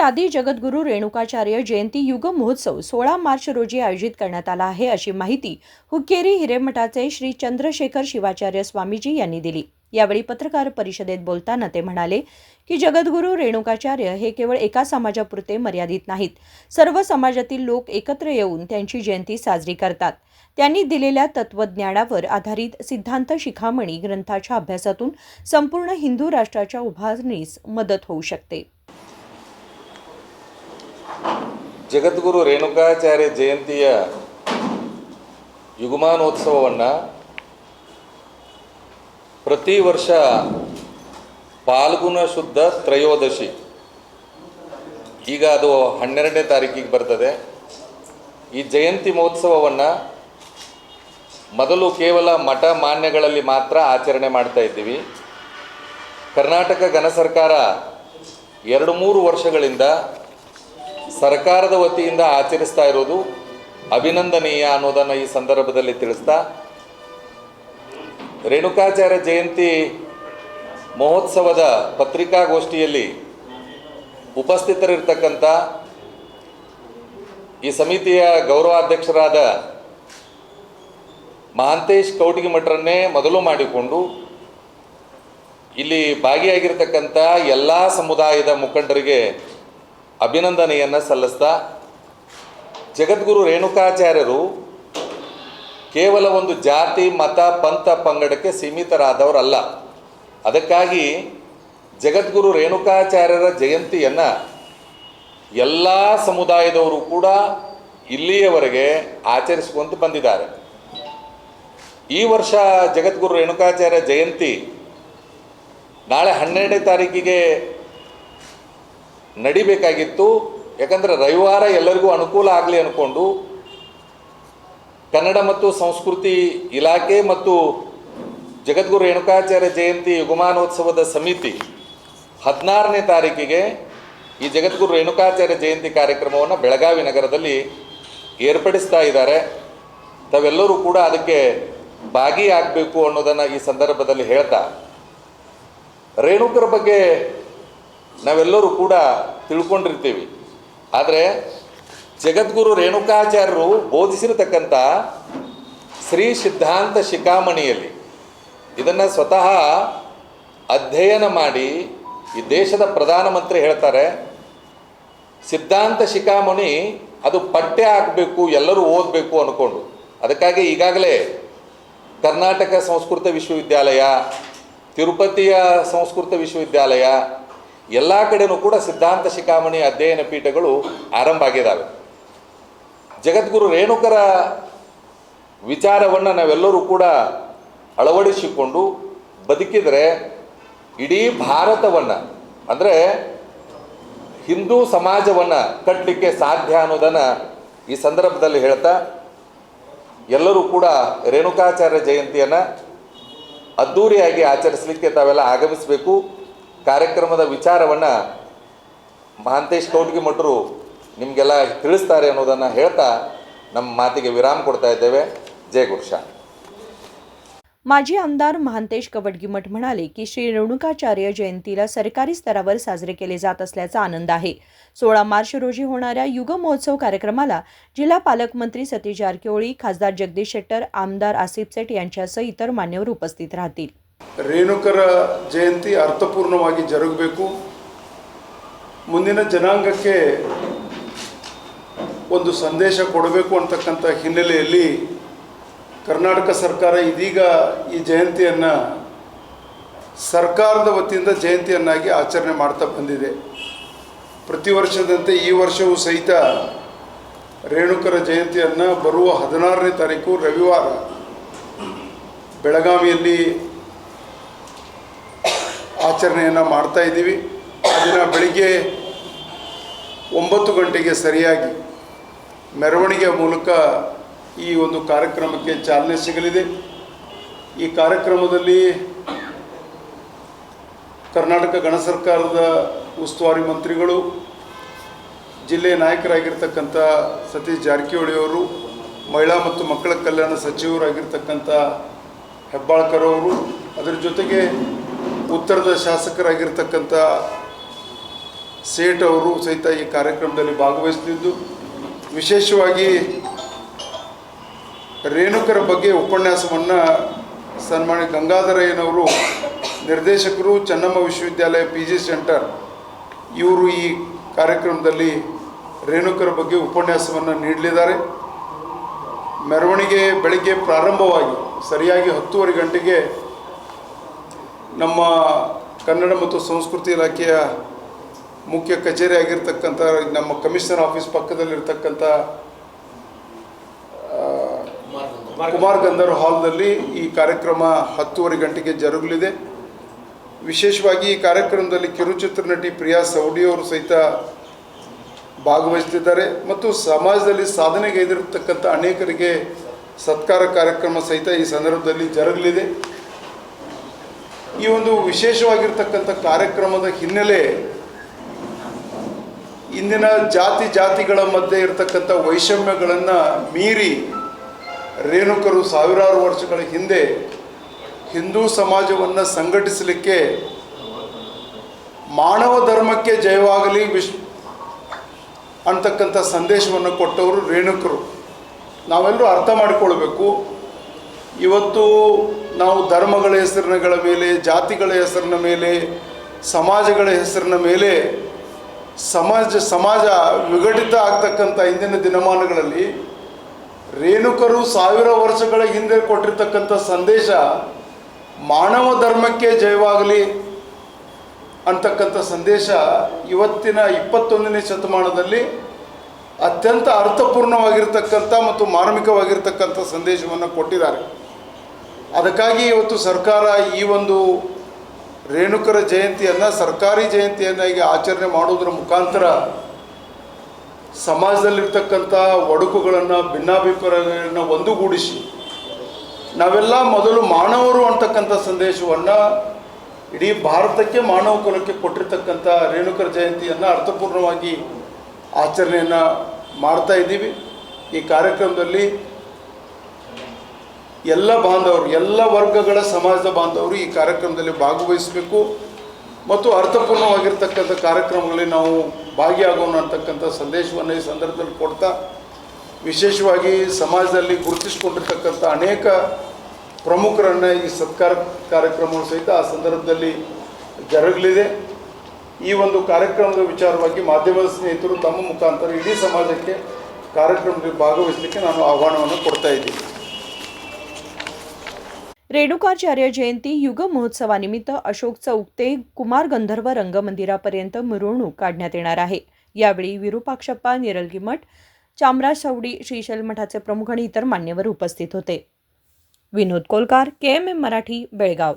आदि जगद्गुरू रेणुकाचार्य जयंती युग महोत्सव 16 मार्च रोजी आयोजित करण्यात आला आहे, अशी माहिती हुक्केरी हिरेमठाचे श्री चंद्रशेखर शिवाचार्य स्वामीजी यांनी दिली। यावेळी पत्रकार परिषदेत बोलताना ते म्हणाले की जगद्गुरू रेणुकाचार्य हे केवळ एका समाजापुरते मर्यादित नाहीत, सर्व समाजातील लोक एकत्र येऊन त्यांची जयंती साजरी करतात। त्यांनी दिलेल्या तत्वज्ञानावर आधारित सिद्धांत शिखामणी ग्रंथाच्या अभ्यासातून संपूर्ण हिंदू राष्ट्राच्या उभारणीस मदत होऊ शकते। ಜಗದ್ಗುರು ರೇಣುಕಾಚಾರ್ಯ ಜಯಂತಿಯ ಯುಗಮಾನೋತ್ಸವವನ್ನು ಪ್ರತಿ ವರ್ಷ ಫಾಲ್ಗುಣ ಶುದ್ಧ ತ್ರಯೋದಶಿ, ಈಗ ಅದು 12ನೇ ತಾರೀಕಿಗೆ ಬರ್ತದೆ। ಈ ಜಯಂತಿ ಮಹೋತ್ಸವವನ್ನು ಮೊದಲು ಕೇವಲ ಮಠ ಮಾನ್ಯಗಳಲ್ಲಿ ಮಾತ್ರ ಆಚರಣೆ ಮಾಡ್ತಾ ಇದ್ದೀವಿ। ಕರ್ನಾಟಕ ಘನ ಸರ್ಕಾರ 2-3 ವರ್ಷಗಳಿಂದ ಸರ್ಕಾರದ ವತಿಯಿಂದ ಆಚರಿಸ್ತಾ ಇರೋದು ಅಭಿನಂದನೀಯ ಅನ್ನೋದನ್ನು ಈ ಸಂದರ್ಭದಲ್ಲಿ ತಿಳಿಸ್ತಾ, ರೇಣುಕಾಚಾರ್ಯ ಜಯಂತಿ ಮಹೋತ್ಸವದ ಪತ್ರಿಕಾಗೋಷ್ಠಿಯಲ್ಲಿ ಉಪಸ್ಥಿತರಿರ್ತಕ್ಕಂಥ ಈ ಸಮಿತಿಯ ಗೌರವಾಧ್ಯಕ್ಷರಾದ ಮಹಾಂತೇಶ್ ಕೌಟಿಗಿಮಠರನ್ನೇ ಮೊದಲು ಮಾಡಿಕೊಂಡು ಇಲ್ಲಿ ಭಾಗಿಯಾಗಿರ್ತಕ್ಕಂಥ ಎಲ್ಲ ಸಮುದಾಯದ ಮುಖಂಡರಿಗೆ ಅಭಿನಂದನೆಯನ್ನು ಸಲ್ಲಿಸ್ತಾ, ಜಗದ್ಗುರು ರೇಣುಕಾಚಾರ್ಯರು ಕೇವಲ ಒಂದು ಜಾತಿ ಮತ ಪಂಥ ಪಂಗಡಕ್ಕೆ ಸೀಮಿತರಾದವರಲ್ಲ। ಅದಕ್ಕಾಗಿ ಜಗದ್ಗುರು ರೇಣುಕಾಚಾರ್ಯರ ಜಯಂತಿಯನ್ನು ಎಲ್ಲ ಸಮುದಾಯದವರು ಕೂಡ ಇಲ್ಲಿಯವರೆಗೆ ಆಚರಿಸಿಕೊಂಡು ಬಂದಿದ್ದಾರೆ। ಈ ವರ್ಷ ಜಗದ್ಗುರು ರೇಣುಕಾಚಾರ್ಯ ಜಯಂತಿ ನಾಳೆ 12ನೇ ತಾರೀಕಿಗೆ ನಡಿಬೇಕಾಗಿತ್ತು। ಯಾಕಂದರೆ ರವಿವಾರ ಎಲ್ಲರಿಗೂ ಅನುಕೂಲ ಆಗಲಿ ಅಂದ್ಕೊಂಡು ಕನ್ನಡ ಮತ್ತು ಸಂಸ್ಕೃತಿ ಇಲಾಖೆ ಮತ್ತು ಜಗದ್ಗುರು ರೇಣುಕಾಚಾರ್ಯ ಜಯಂತಿ ಯುಗಮಾನೋತ್ಸವದ ಸಮಿತಿ 16ನೇ ತಾರೀಕಿಗೆ ಈ ಜಗದ್ಗುರು ರೇಣುಕಾಚಾರ್ಯ ಜಯಂತಿ ಕಾರ್ಯಕ್ರಮವನ್ನು ಬೆಳಗಾವಿ ನಗರದಲ್ಲಿ ಏರ್ಪಡಿಸ್ತಾ ಇದ್ದಾರೆ। ತಾವೆಲ್ಲರೂ ಕೂಡ ಅದಕ್ಕೆ ಭಾಗಿಯಾಗಬೇಕು ಅನ್ನೋದನ್ನು ಈ ಸಂದರ್ಭದಲ್ಲಿ ಹೇಳ್ತಾ, ರೇಣುಕರ ಬಗ್ಗೆ ನಾವೆಲ್ಲರೂ ಕೂಡ ತಿಳ್ಕೊಂಡಿರ್ತೀವಿ, ಆದರೆ ಜಗದ್ಗುರು ರೇಣುಕಾಚಾರ್ಯರು ಬೋಧಿಸಿರತಕ್ಕಂಥ ಶ್ರೀ ಸಿದ್ಧಾಂತ ಶಿಖಾಮಣಿಯಲ್ಲಿ ಇದನ್ನು ಸ್ವತಃ ಅಧ್ಯಯನ ಮಾಡಿ ಈ ದೇಶದ ಪ್ರಧಾನಮಂತ್ರಿ ಹೇಳ್ತಾರೆ, ಸಿದ್ಧಾಂತ ಶಿಖಾಮಣಿ ಅದು ಪಠ್ಯ ಆಗಬೇಕು, ಎಲ್ಲರೂ ಓದಬೇಕು ಅಂದ್ಕೊಂಡು। ಅದಕ್ಕಾಗಿ ಈಗಾಗಲೇ ಕರ್ನಾಟಕ ಸಂಸ್ಕೃತ ವಿಶ್ವವಿದ್ಯಾಲಯ, ತಿರುಪತಿಯ ಸಂಸ್ಕೃತ ವಿಶ್ವವಿದ್ಯಾಲಯ ಎಲ್ಲ ಕಡೆಯೂ ಕೂಡ ಸಿದ್ಧಾಂತ ಶಿಖಾಮಣಿ ಅಧ್ಯಯನ ಪೀಠಗಳು ಆರಂಭ ಆಗಿದ್ದಾವೆ। ಜಗದ್ಗುರು ರೇಣುಕರ ವಿಚಾರವನ್ನು ನಾವೆಲ್ಲರೂ ಕೂಡ ಅಳವಡಿಸಿಕೊಂಡು ಬದುಕಿದರೆ ಇಡೀ ಭಾರತವನ್ನು, ಅಂದರೆ ಹಿಂದೂ ಸಮಾಜವನ್ನು ಕಟ್ಟಲಿಕ್ಕೆ ಸಾಧ್ಯ ಅನ್ನೋದನ್ನು ಈ ಸಂದರ್ಭದಲ್ಲಿ ಹೇಳ್ತಾ, ಎಲ್ಲರೂ ಕೂಡ ರೇಣುಕಾಚಾರ್ಯ ಜಯಂತಿಯನ್ನು ಅದ್ಧೂರಿಯಾಗಿ ಆಚರಿಸಲಿಕ್ಕೆ ತಾವೆಲ್ಲ ಆಗಮಿಸಬೇಕು। ಕಾರ್ಯಕ್ರಮದ ವಿಚಾರವನ್ನು ಮಹಾಂತೇಶ್ ಕೌಟಿಗಿಮಠರು ನಿಮಗೆಲ್ಲ ತಿಳಿಸ್ತಾರೆ ಅನ್ನೋದನ್ನು ಹೇಳ್ತಾ ನಮ್ಮ ಮಾತಿಗೆ ವಿರಾಮ ಕೊಡ್ತಾ ಇದ್ದೇವೆ। ಜೈ ಗುರುಶಾ। माजी आमदार महांतेश कवटगीमठ म्हणाले की श्री रेणुकाचार्य जयंतीला सरकारी स्तरावर साजरे केले जात असल्याचा आनंद आहे। 16 मार्च रोजी होणाऱ्या युग महोत्सव कार्यक्रमाला जिल्हा पालकमंत्री सतीश जारकिहोळी, खासदार जगदीश शेट्टर, आमदार आसिफ सेठ यांच्यासह इतर मान्यवर उपस्थित राहतील। ರೇಣುಕರ ಜಯಂತಿ ಅರ್ಥಪೂರ್ಣವಾಗಿ ಜರುಗಬೇಕು, ಮುಂದಿನ ಜನಾಂಗಕ್ಕೆ ಒಂದು ಸಂದೇಶ ಕೊಡಬೇಕು ಅಂತಕ್ಕಂಥ ಹಿನ್ನೆಲೆಯಲ್ಲಿ ಕರ್ನಾಟಕ ಸರ್ಕಾರ ಇದೀಗ ಈ ಜಯಂತಿಯನ್ನು ಸರ್ಕಾರದ ವತಿಯಿಂದ ಜಯಂತಿಯನ್ನಾಗಿ ಆಚರಣೆ ಮಾಡ್ತಾ ಬಂದಿದೆ। ಪ್ರತಿ ವರ್ಷದಂತೆ ಈ ವರ್ಷವೂ ಸಹಿತ ರೇಣುಕರ ಜಯಂತಿಯನ್ನು ಬರುವ 16ನೇ ತಾರೀಕು ರವಿವಾರ ಬೆಳಗಾವಿಯಲ್ಲಿ ಆಚರಣೆಯನ್ನು ಮಾಡ್ತಾ ಇದ್ದೀವಿ। ದಿನ ಬೆಳಿಗ್ಗೆ 9 ಗಂಟೆಗೆ ಸರಿಯಾಗಿ ಮೆರವಣಿಗೆ ಮೂಲಕ ಈ ಒಂದು ಕಾರ್ಯಕ್ರಮಕ್ಕೆ ಚಾಲನೆ ಸಿಗಲಿದೆ। ಈ ಕಾರ್ಯಕ್ರಮದಲ್ಲಿ ಕರ್ನಾಟಕ ಗಣ ಸರ್ಕಾರದ ಉಸ್ತುವಾರಿ ಮಂತ್ರಿಗಳು, ಜಿಲ್ಲೆಯ ನಾಯಕರಾಗಿರ್ತಕ್ಕಂಥ ಸತೀಶ್ ಜಾರಕಿಹೊಳಿ ಅವರು, ಮಹಿಳಾ ಮತ್ತು ಮಕ್ಕಳ ಕಲ್ಯಾಣ ಸಚಿವರಾಗಿರ್ತಕ್ಕಂಥ ಹೆಬ್ಬಾಳ್ಕರ್ ಅವರು, ಅದರ ಜೊತೆಗೆ ಉತ್ತರದ ಶಾಸಕರಾಗಿರ್ತಕ್ಕಂಥ ಸೇಠ್ ಅವರು ಸಹಿತ ಈ ಕಾರ್ಯಕ್ರಮದಲ್ಲಿ ಭಾಗವಹಿಸುತ್ತಿದ್ದು, ವಿಶೇಷವಾಗಿ ರೇಣುಕರ ಬಗ್ಗೆ ಉಪನ್ಯಾಸವನ್ನು ಸನ್ಮಾನ್ಯ ಗಂಗಾಧರಯ್ಯನವರು, ನಿರ್ದೇಶಕರು, ಚೆನ್ನಮ್ಮ ವಿಶ್ವವಿದ್ಯಾಲಯ PG ಸೆಂಟರ್, ಇವರು ಈ ಕಾರ್ಯಕ್ರಮದಲ್ಲಿ ರೇಣುಕರ ಬಗ್ಗೆ ಉಪನ್ಯಾಸವನ್ನು ನೀಡಲಿದ್ದಾರೆ. ಮೆರವಣಿಗೆ ಬೆಳಗ್ಗೆ ಪ್ರಾರಂಭವಾಗಿ ಸರಿಯಾಗಿ 10:30 ಗಂಟೆಗೆ ನಮ್ಮ ಕನ್ನಡ ಮತ್ತು ಸಂಸ್ಕೃತಿ ಇಲಾಖೆಯ ಮುಖ್ಯ ಕಚೇರಿ ಆಗಿರ್ತಕ್ಕಂಥ ನಮ್ಮ ಕಮಿಷನರ್ ಆಫೀಸ್ ಪಕ್ಕದಲ್ಲಿರ್ತಕ್ಕಂಥ ಕುಮಾರ್ ಗಂಧರ್ವ ಹಾಲ್ನಲ್ಲಿ ಈ ಕಾರ್ಯಕ್ರಮ 10:30 ಗಂಟೆಗೆ ಜರುಗಲಿದೆ. ವಿಶೇಷವಾಗಿ ಈ ಕಾರ್ಯಕ್ರಮದಲ್ಲಿ ಕಿರುಚಿತ್ರ ನಟಿ ಪ್ರಿಯಾ ಸೌಡಿ ಅವರು ಸಹಿತ ಭಾಗವಹಿಸುತ್ತಿದ್ದಾರೆ ಮತ್ತು ಸಮಾಜದಲ್ಲಿ ಸಾಧನೆಗೈದಿರತಕ್ಕಂಥ ಅನೇಕರಿಗೆ ಸತ್ಕಾರ ಕಾರ್ಯಕ್ರಮ ಸಹಿತ ಈ ಸಂದರ್ಭದಲ್ಲಿ ಜರುಗಲಿದೆ. ಈ ಒಂದು ವಿಶೇಷವಾಗಿರ್ತಕ್ಕಂಥ ಕಾರ್ಯಕ್ರಮದ ಹಿನ್ನೆಲೆ ಇಂದಿನ ಜಾತಿಗಳ ಮಧ್ಯೆ ಇರತಕ್ಕಂಥ ವೈಷಮ್ಯಗಳನ್ನು ಮೀರಿ ರೇಣುಕರು ಸಾವಿರಾರು ವರ್ಷಗಳ ಹಿಂದೆ ಹಿಂದೂ ಸಮಾಜವನ್ನು ಸಂಘಟಿಸಲಿಕ್ಕೆ ಮಾನವ ಧರ್ಮಕ್ಕೆ ಜಯವಾಗಲಿ ಅಂತಕ್ಕಂಥ ಸಂದೇಶವನ್ನು ಕೊಟ್ಟವರು ರೇಣುಕರು. ನಾವೆಲ್ಲರೂ ಅರ್ಥ ಮಾಡಿಕೊಳ್ಬೇಕು, ಇವತ್ತು ನಾವು ಧರ್ಮಗಳ ಹೆಸರಿನಗಳ ಮೇಲೆ, ಜಾತಿಗಳ ಹೆಸರಿನ ಮೇಲೆ, ಸಮಾಜಗಳ ಹೆಸರಿನ ಮೇಲೆ ಸಮಾಜ ವಿಘಟಿತ ಆಗ್ತಕ್ಕಂಥ ಇಂದಿನ ದಿನಮಾನಗಳಲ್ಲಿ ರೇಣುಕರು 1000 ವರ್ಷಗಳ ಹಿಂದೆ ಕೊಟ್ಟಿರ್ತಕ್ಕಂಥ ಸಂದೇಶ ಮಾನವ ಧರ್ಮಕ್ಕೆ ಜಯವಾಗಲಿ ಅಂತಕ್ಕಂಥ ಸಂದೇಶ ಇವತ್ತಿನ 21ನೇ ಶತಮಾನದಲ್ಲಿ ಅತ್ಯಂತ ಅರ್ಥಪೂರ್ಣವಾಗಿರ್ತಕ್ಕಂಥ ಮತ್ತು ಮಾರ್ಮಿಕವಾಗಿರ್ತಕ್ಕಂಥ ಸಂದೇಶವನ್ನು ಕೊಟ್ಟಿದ್ದಾರೆ. ಅದಕ್ಕಾಗಿ ಇವತ್ತು ಸರ್ಕಾರ ಈ ಒಂದು ರೇಣುಕರ ಜಯಂತಿಯನ್ನು ಸರ್ಕಾರಿ ಜಯಂತಿಯನ್ನಾಗಿ ಆಚರಣೆ ಮಾಡುವುದರ ಮುಖಾಂತರ ಸಮಾಜದಲ್ಲಿರ್ತಕ್ಕಂಥ ಒಡಕುಗಳನ್ನು, ಭಿನ್ನಾಭಿಪ್ರಾಯಗಳನ್ನು ಒಂದುಗೂಡಿಸಿ ನಾವೆಲ್ಲ ಮೊದಲು ಮಾನವರು ಅಂತಕ್ಕಂಥ ಸಂದೇಶವನ್ನು ಇಡೀ ಭಾರತಕ್ಕೆ, ಮಾನವ ಕುಲಕ್ಕೆ ಕೊಟ್ಟಿರ್ತಕ್ಕಂಥ ರೇಣುಕರ ಜಯಂತಿಯನ್ನು ಅರ್ಥಪೂರ್ಣವಾಗಿ ಆಚರಣೆಯನ್ನು ಮಾಡ್ತಾ ಇದ್ದೀವಿ. ಈ ಕಾರ್ಯಕ್ರಮದಲ್ಲಿ ಎಲ್ಲ ಬಾಂಧವರು, ಎಲ್ಲ ವರ್ಗಗಳ ಸಮಾಜದ ಬಾಂಧವರು ಈ ಕಾರ್ಯಕ್ರಮದಲ್ಲಿ ಭಾಗವಹಿಸಬೇಕು ಮತ್ತು ಅರ್ಥಪೂರ್ಣವಾಗಿರ್ತಕ್ಕಂಥ ಕಾರ್ಯಕ್ರಮಗಳಲ್ಲಿ ನಾವು ಭಾಗಿಯಾಗೋಣ ಅಂತಕ್ಕಂಥ ಸಂದೇಶವನ್ನು ಈ ಸಂದರ್ಭದಲ್ಲಿ ಕೊಡ್ತಾ, ವಿಶೇಷವಾಗಿ ಸಮಾಜದಲ್ಲಿ ಗುರುತಿಸಿಕೊಂಡಿರ್ತಕ್ಕಂಥ ಅನೇಕ ಪ್ರಮುಖರನ್ನು ಈ ಸತ್ಕಾರ ಕಾರ್ಯಕ್ರಮಗಳು ಸಹಿತ ಆ ಸಂದರ್ಭದಲ್ಲಿ ಜರುಗಲಿದೆ. ಈ ಒಂದು ಕಾರ್ಯಕ್ರಮದ ವಿಚಾರವಾಗಿ ಮಾಧ್ಯಮದ ಸ್ನೇಹಿತರು ತಮ್ಮ ಮುಖಾಂತರ ಇಡೀ ಸಮಾಜಕ್ಕೆ ಕಾರ್ಯಕ್ರಮದಲ್ಲಿ ಭಾಗವಹಿಸಲಿಕ್ಕೆ ನಾನು ಆಹ್ವಾನವನ್ನು ಕೊಡ್ತಾ ಇದ್ದೀನಿ. रेणुकाचार्य जयंती युग महोत्सवानिमित्त अशोक चौक ते कुमार गंधर्व रंगमंदिरापर्यंत मिरवणूक काढण्यात येणार आहे. यावेळी विरूपाक्षप्पा निरलगी मठ, चामराज सावडी, श्रीशैल मठाचे प्रमुख आणि इतर मान्यवर उपस्थित होते. विनोद कोलकार, KMM मराठी, बेळगाव.